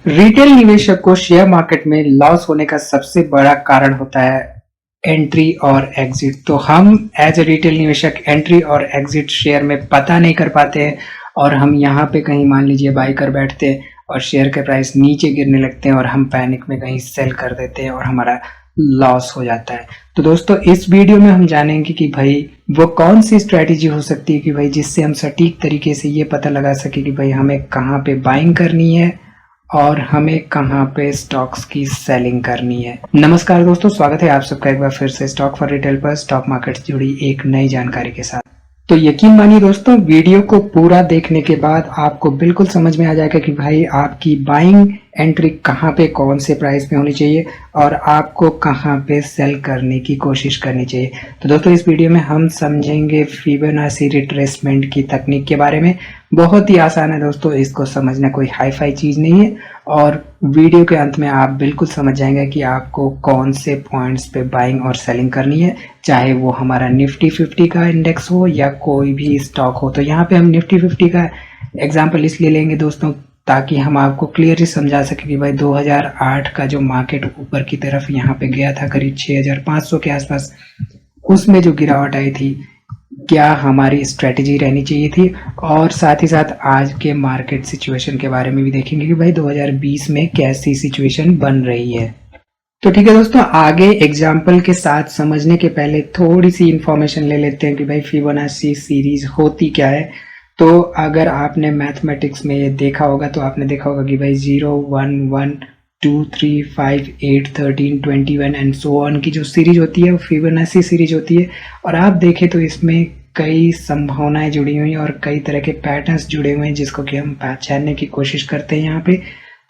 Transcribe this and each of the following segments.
Retail निवेशक को share market में लॉस होने का सबसे बड़ा कारण होता है एंट्री और एग्जिट। तो हम एज ए रिटेल निवेशक एंट्री और एग्जिट शेयर में पता नहीं कर पाते हैं और हम यहाँ पे कहीं मान लीजिए बाई कर बैठते हैं और शेयर के प्राइस नीचे गिरने लगते हैं और हम पैनिक में कहीं सेल कर देते हैं और हमारा लॉस हो जाता है। तो दोस्तों इस वीडियो में हम जानेंगे कि भाई वो कौन सी स्ट्रेटेजी हो सकती है कि भाई जिससे हम सटीक तरीके से ये पता लगा सके कि भाई हमें कहाँ पे बाइंग करनी है और हमें कहां पे स्टॉक्स की सेलिंग करनी है। नमस्कार दोस्तों, स्वागत है आप सबका एक बार फिर से स्टॉक फॉर रिटेल पर स्टॉक मार्केट से जुड़ी एक नई जानकारी के साथ। तो यकीन मानिए दोस्तों, वीडियो को पूरा देखने के बाद आपको बिल्कुल समझ में आ जाएगा कि भाई आपकी बाइंग एंट्री कहाँ पे कौन से प्राइस पे होनी चाहिए और आपको कहाँ पे सेल करने की कोशिश करनी चाहिए। तो दोस्तों इस वीडियो में हम समझेंगे फिबोनाची रिट्रेसमेंट की तकनीक के बारे में। बहुत ही आसान है दोस्तों, इसको समझना कोई हाई फाई चीज नहीं है और वीडियो के अंत में आप बिल्कुल समझ जाएंगे कि आपको कौन से पॉइंट्स पे बाइंग और सेलिंग करनी है, चाहे वो हमारा निफ्टी 50 का इंडेक्स हो या कोई भी स्टॉक हो। तो यहाँ पे हम निफ्टी 50 का एग्जांपल इसलिए लेंगे दोस्तों ताकि हम आपको क्लियरली समझा सके कि भाई 2008 का जो मार्केट ऊपर की तरफ यहाँ पे गया था करीब 6500 के आसपास, उसमें जो गिरावट आई थी क्या हमारी स्ट्रेटेजी रहनी चाहिए थी, और साथ ही साथ आज के मार्केट सिचुएशन के बारे में भी देखेंगे कि भाई 2020 में कैसी सिचुएशन बन रही है। तो ठीक है दोस्तों, आगे एग्जाम्पल के साथ समझने के पहले थोड़ी सी इंफॉर्मेशन ले लेते हैं कि भाई फिबोनाची सीरीज होती क्या है। तो अगर आपने मैथमेटिक्स में ये देखा होगा तो आपने देखा होगा कि भाई 0, 1, 1, 2, 3, 5, 8, 13, 21 एंड सो ऑन की जो सीरीज होती है वो फिबोनाची सीरीज होती है। और आप देखें तो इसमें कई संभावनाएं जुड़ी हुई हैं और कई तरह के पैटर्न्स जुड़े हुए हैं जिसको कि हम पहचानने की कोशिश करते हैं यहाँ पे।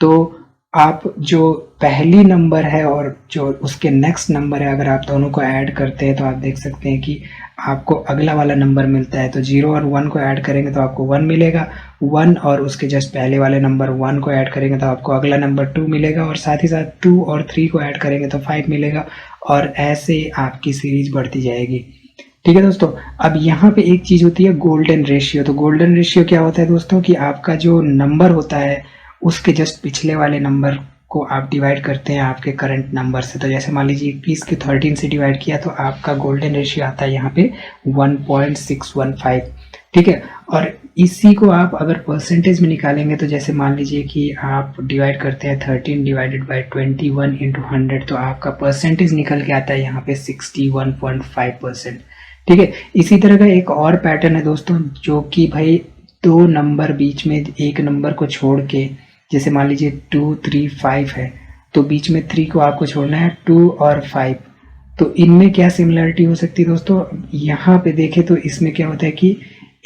तो आप जो पहली नंबर है और जो उसके नेक्स्ट नंबर है, अगर आप दोनों को ऐड करते हैं तो आप देख सकते हैं कि आपको अगला वाला नंबर मिलता है। तो 0 और 1 को ऐड करेंगे तो आपको 1 मिलेगा, 1 और उसके जस्ट पहले वाले नंबर 1 को ऐड करेंगे तो आपको अगला नंबर 2 मिलेगा, और साथ ही साथ 2 और 3 को ऐड करेंगे तो 5 मिलेगा, और ऐसे आपकी सीरीज बढ़ती जाएगी। ठीक है दोस्तों, अब यहाँ पे एक चीज होती है गोल्डन रेशियो। तो गोल्डन रेशियो क्या होता है दोस्तों कि आपका जो नंबर होता है उसके जस्ट पिछले वाले नंबर को आप डिवाइड करते हैं आपके करंट नंबर से। तो जैसे मान लीजिए 21 के 13 से डिवाइड किया तो आपका गोल्डन रेशियो आता है यहाँ पे 1.615। ठीक है, और इसी को आप अगर परसेंटेज में निकालेंगे तो जैसे मान लीजिए कि आप डिवाइड करते हैं 13 डिवाइडेड बाई 21 इंटू 100 तो आपका परसेंटेज निकल के आता है यहाँ पे 61.5%। ठीक है, इसी तरह का एक और पैटर्न है दोस्तों जो कि भाई दो नंबर बीच में एक नंबर को छोड़ के, जैसे मान लीजिए 2, 3, 5 है तो बीच में 3 को आपको छोड़ना है, 2 और 5। तो इनमें क्या सिमिलरिटी हो सकती है दोस्तों, यहाँ पे देखें तो इसमें क्या होता है कि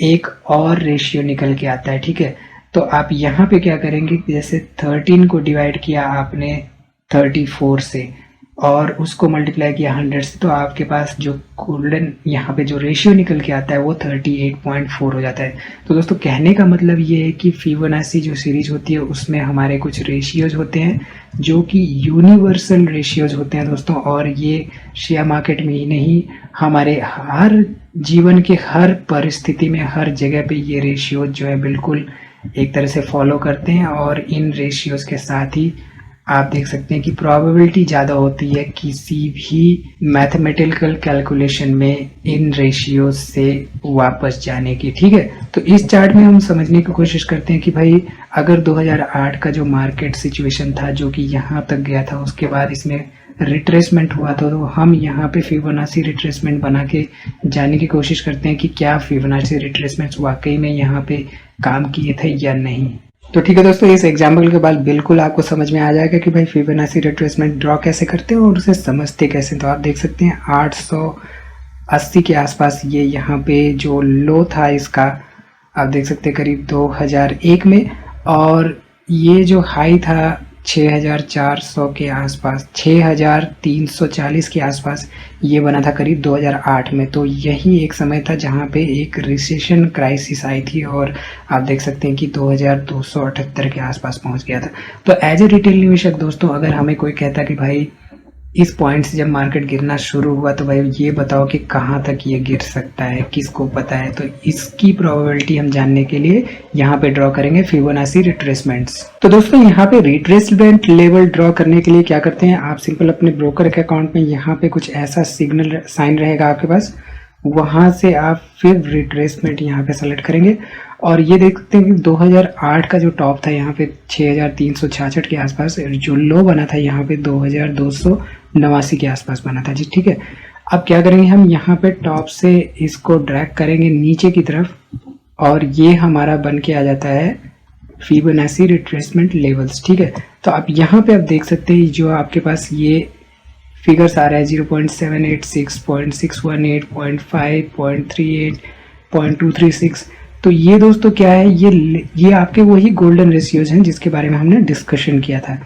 एक और रेशियो निकल के आता है। ठीक है, तो आप यहाँ पे क्या करेंगे, जैसे 13 को डिवाइड किया आपने 34 से और उसको मल्टीप्लाई किया 100 से, तो आपके पास जो गोल्डन यहाँ पे जो रेशियो निकल के आता है वो 38.4 हो जाता है। तो दोस्तों कहने का मतलब ये है कि फिबोनाची जो सीरीज होती है उसमें हमारे कुछ रेशियोज होते हैं जो कि यूनिवर्सल रेशियोज होते हैं दोस्तों, और ये शेयर मार्केट में ही नहीं हमारे हर जीवन के हर परिस्थिति में हर जगह पे ये रेशियोज जो है बिल्कुल एक तरह से फॉलो करते हैं। और इन रेशियोज के साथ ही आप देख सकते हैं कि प्रोबेबिलिटी ज़्यादा होती है किसी भी मैथमेटिकल कैलकुलेशन में इन रेशियोज से वापस जाने की। ठीक है, तो इस चार्ट में हम समझने की कोशिश करते हैं कि भाई अगर 2008 का जो मार्केट सिचुएशन था जो कि यहाँ तक गया था, उसके बाद इसमें रिट्रेसमेंट हुआ था, तो हम यहाँ पे फिबोनाची रिट्रेसमेंट बना के जानने की कोशिश करते हैं कि क्या फिबोनाची रिट्रेसमेंट वाकई में यहाँ पे काम किए थे या नहीं। तो ठीक है दोस्तों, इस एग्जाम्पल के बाद बिल्कुल आपको समझ में आ जाएगा कि भाई फिबोनाची रिट्रेसमेंट ड्रॉ कैसे करते हैं और उसे समझते कैसे। तो आप देख सकते हैं 880 के आसपास ये यहाँ पे जो लो था इसका, आप देख सकते हैं करीब 2001 में, और ये जो हाई था 6400 के आसपास, 6340 के आसपास ये बना था करीब 2008 में। तो यही एक समय था जहाँ पे एक रिसेशन क्राइसिस आई थी और आप देख सकते हैं कि 2278 के आसपास पहुँच गया था। तो एज ए रिटेल निवेशक दोस्तों, अगर हमें कोई कहता कि भाई इस पॉइंट से जब मार्केट गिरना शुरू हुआ तो भाई ये बताओ कि कहाँ तक ये गिर सकता है, किसको पता है। तो इसकी प्रोबेबिलिटी हम जानने के लिए यहाँ पे ड्रॉ करेंगे फिबोनाची रिट्रेसमेंट्स। तो दोस्तों यहाँ पे रिट्रेसमेंट लेवल ड्रॉ करने के लिए क्या करते हैं, आप सिंपल अपने ब्रोकर के अकाउंट में यहाँ पे कुछ ऐसा सिग्नल साइन रहेगा आपके पास, वहां से आप फिर रिट्रेसमेंट यहाँ पे सेलेक्ट करेंगे और ये देखते हैं कि 2008 का जो टॉप था यहाँ पे 6366 के आसपास, जो लो बना था यहाँ पे 2289 के आसपास बना था जी, ठीक है। अब क्या करेंगे, हम यहाँ पे टॉप से इसको ड्रैग करेंगे नीचे की तरफ और ये हमारा बन के आ जाता है फिबोनाची रिट्रेसमेंट लेवल्स, ठीक है। तो आप यहाँ पे आप देख सकते हैं जो आपके पास ये फिगर्स आ रहा है 0.786, 0.618, 0.5, 0.38, 0.236। तो ये दोस्तों क्या है, ये आपके वही गोल्डन रेशियोज हैं जिसके बारे में हमने डिस्कशन किया था।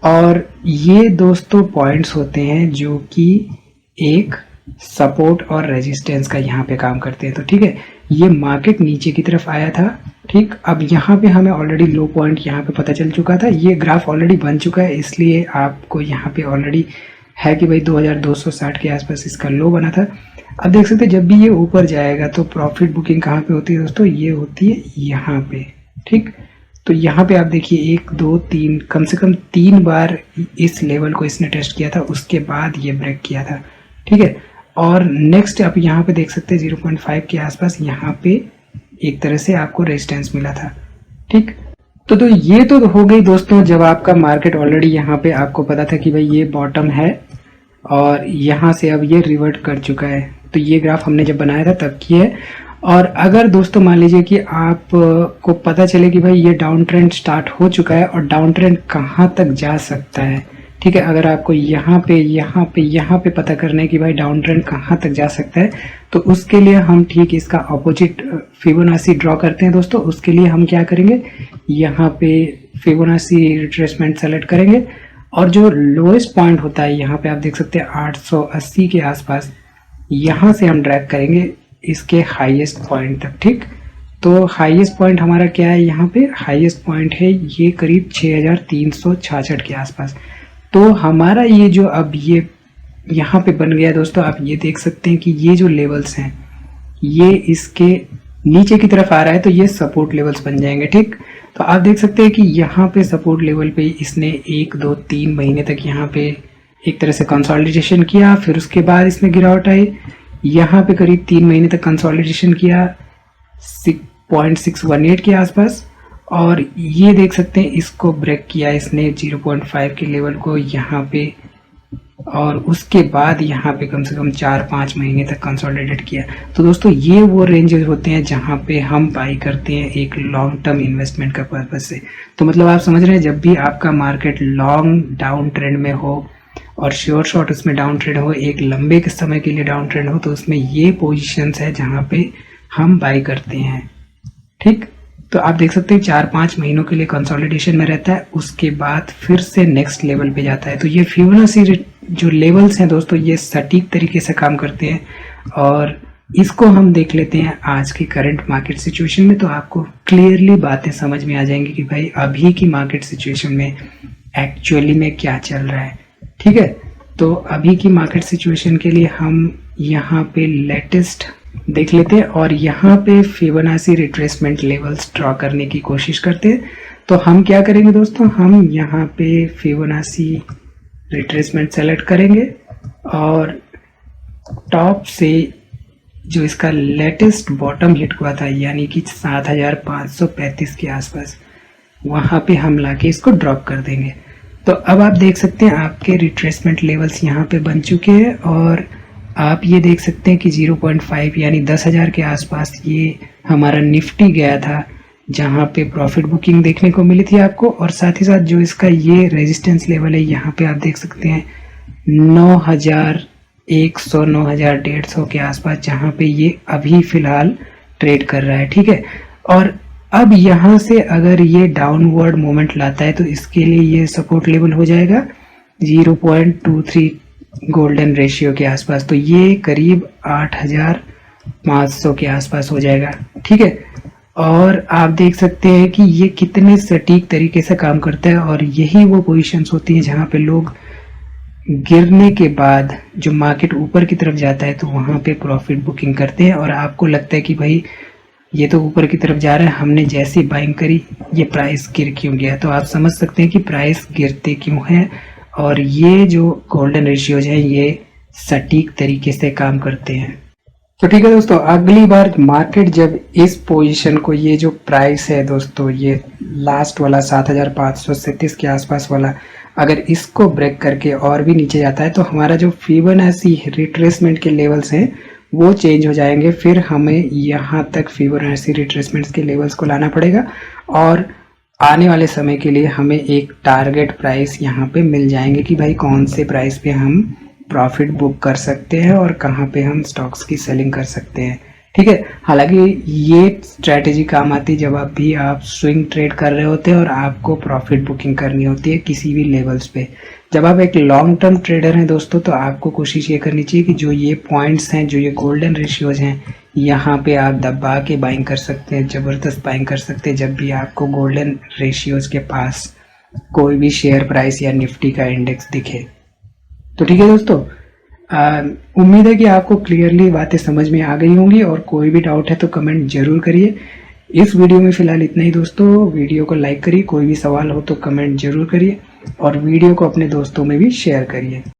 और ये दोस्तों पॉइंट्स होते हैं जो कि एक सपोर्ट और रेजिस्टेंस का यहाँ पे काम करते हैं। तो ठीक है, ये मार्केट नीचे की तरफ आया था, ठीक। अब यहाँ पे हमें ऑलरेडी लो पॉइंट यहाँ पे पता चल चुका था, ये ग्राफ ऑलरेडी बन चुका है, इसलिए आपको यहाँ पे ऑलरेडी है कि भाई 2260 के आसपास इसका लो बना था। अब देख सकते हैं जब भी ये ऊपर जाएगा तो प्रॉफिट बुकिंग कहाँ पे होती है दोस्तों, ये होती है यहाँ पे, ठीक। तो यहाँ पे आप देखिए 1 2 3 कम से कम 3 बार इस लेवल को इसने टेस्ट किया था, उसके बाद ये ब्रेक किया था, ठीक है। और नेक्स्ट आप यहाँ पे देख सकते हैं 0.5 के आसपास यहाँ पे एक तरह से आपको रेजिस्टेंस मिला था, ठीक। तो ये तो हो गई दोस्तों जब आपका मार्केट ऑलरेडी यहाँ पे आपको पता था कि भाई ये बॉटम है और यहाँ से अब ये रिवर्ट कर चुका है। तो ये ग्राफ हमने जब बनाया था तब की है। और अगर दोस्तों मान लीजिए कि आप को पता चले कि भाई ये डाउन ट्रेंड स्टार्ट हो चुका है और डाउन ट्रेंड कहाँ तक जा सकता है, ठीक है। अगर आपको यहाँ पे पता करना है कि भाई डाउन ट्रेंड कहाँ तक जा सकता है, तो उसके लिए हम ठीक इसका ऑपोजिट फिबोनाची ड्रॉ करते हैं दोस्तों। उसके लिए हम क्या करेंगे, यहाँ पे फिबोनाची रिट्रेसमेंट सेलेक्ट करेंगे और जो लोएस्ट पॉइंट होता है यहाँ पे आप देख सकते हैं 880 के आसपास, यहाँ से हम ड्रैग करेंगे इसके हाईएस्ट पॉइंट तक, ठीक। तो हाईएस्ट पॉइंट हमारा क्या है, यहाँ पे हाईएस्ट पॉइंट है ये करीब 6366 के आसपास। तो हमारा ये जो अब ये यहाँ पे बन गया दोस्तों, आप ये देख सकते हैं कि ये जो लेवल्स हैं ये इसके नीचे की तरफ आ रहा है, तो ये सपोर्ट लेवल्स बन जाएंगे, ठीक। तो आप देख सकते हैं कि यहाँ पे सपोर्ट लेवल पे इसने 1 2 3 महीने तक यहाँ पे एक तरह से कंसोलिडेशन किया, फिर उसके बाद इसमें गिरावट आई, यहाँ पे करीब 3 महीने तक कंसोलिडेशन किया 0.618 के आसपास, और ये देख सकते हैं इसको ब्रेक किया इसने 0.5 के लेवल को यहाँ पे, और उसके बाद यहाँ पे कम से कम 4-5 महीने तक कंसोलिडेट किया। तो दोस्तों ये वो रेंजेस होते हैं जहाँ पे हम बाई करते हैं एक लॉन्ग टर्म इन्वेस्टमेंट का पर्पज से। तो मतलब आप समझ रहे हैं जब भी आपका मार्केट लॉन्ग डाउन ट्रेंड में हो और श्योर शॉर्ट उसमें डाउन ट्रेंड हो, एक लंबे के समय के लिए डाउन ट्रेंड हो, तो उसमें ये पोजीशंस है जहाँ पे हम बाई करते हैं, ठीक। तो आप देख सकते हैं 4-5 महीनों के लिए कंसोलिडेशन में रहता है, उसके बाद फिर से नेक्स्ट लेवल पे जाता है। तो ये फिबोनाची जो लेवल्स हैं दोस्तों ये सटीक तरीके से काम करते हैं, और इसको हम देख लेते हैं आज की करंट मार्केट सिचुएशन में। तो आपको क्लियरली बातें समझ में आ जाएंगी कि भाई अभी की मार्केट सिचुएशन में एक्चुअली में क्या चल रहा है, ठीक है। तो अभी की मार्केट सिचुएशन के लिए हम यहाँ पे लेटेस्ट देख लेते हैं और यहाँ पे फिबोनाची रिट्रेसमेंट लेवल्स ड्रॉ करने की कोशिश करते हैं। तो हम क्या करेंगे दोस्तों, हम यहाँ पे फिबोनाची रिट्रेसमेंट सेलेक्ट करेंगे और टॉप से जो इसका लेटेस्ट बॉटम हिट हुआ था यानी कि 7535 के आसपास, वहाँ पे हम लाके इसको ड्रॉप कर देंगे। तो अब आप देख सकते हैं आपके रिट्रेसमेंट लेवल्स यहाँ पे बन चुके हैं, और आप ये देख सकते हैं कि 0.5 यानी 10,000 के आसपास ये हमारा निफ्टी गया था, जहाँ पे प्रॉफिट बुकिंग देखने को मिली थी आपको। और साथ ही साथ जो इसका ये रेजिस्टेंस लेवल है यहाँ पे आप देख सकते हैं 9,100 9,150 के आसपास, जहाँ पे ये अभी फिलहाल ट्रेड कर रहा है, ठीक है। और अब यहाँ से अगर ये डाउनवर्ड मोमेंट लाता है तो इसके लिए ये सपोर्ट लेवल हो जाएगा 0.23 गोल्डन रेशियो के आसपास, तो ये करीब 8,500 के आसपास हो जाएगा, ठीक है। और आप देख सकते हैं कि ये कितने सटीक तरीके से काम करता है, और यही वो पोजीशंस होती हैं जहाँ पे लोग गिरने के बाद जो मार्केट ऊपर की तरफ जाता है तो वहाँ पे प्रॉफिट बुकिंग करते हैं और आपको लगता है कि भाई ये तो ऊपर की तरफ जा रहा है, हमने जैसी बाइंग करी ये प्राइस गिर क्यों गया। तो आप समझ सकते हैं कि प्राइस गिरते क्यों हैं और ये जो गोल्डन रेशियोज हैं ये सटीक तरीके से काम करते हैं। तो ठीक है दोस्तों, अगली बार मार्केट जब इस पोजीशन को, ये जो प्राइस है दोस्तों, ये लास्ट वाला 7537 के आसपास वाला, अगर इसको ब्रेक करके और भी नीचे जाता है तो हमारा जो फिबोनाची रिट्रेसमेंट के लेवल्स हैं वो चेंज हो जाएंगे। फिर हमें यहाँ तक फिबोनाची रिट्रेसमेंट्स के लेवल्स को लाना पड़ेगा और आने वाले समय के लिए हमें एक टारगेट प्राइस यहाँ पे मिल जाएंगे कि भाई कौन से प्राइस पे हम प्रॉफिट बुक कर सकते हैं और कहाँ पे हम स्टॉक्स की सेलिंग कर सकते हैं। ठीक है, हालांकि ये स्ट्रैटेजी काम आती है जब आप स्विंग ट्रेड कर रहे होते हैं और आपको प्रॉफिट बुकिंग करनी होती है किसी भी लेवल्स पे। जब आप एक लॉन्ग टर्म ट्रेडर हैं दोस्तों तो आपको कोशिश ये करनी चाहिए कि जो ये पॉइंट्स हैं, जो ये गोल्डन रेशियोज हैं, यहाँ पे आप दबा के बाइंग कर सकते हैं, ज़बरदस्त बाइंग कर सकते हैं जब भी आपको गोल्डन रेशियोज के पास कोई भी शेयर प्राइस या निफ्टी का इंडेक्स दिखे। तो ठीक है दोस्तों, उम्मीद है कि आपको क्लियरली बातें समझ में आ गई होंगी और कोई भी डाउट है तो कमेंट जरूर करिए। इस वीडियो में फिलहाल इतना ही दोस्तों। वीडियो को लाइक करिए, कोई भी सवाल हो तो कमेंट जरूर करिए और वीडियो को अपने दोस्तों में भी शेयर करिए।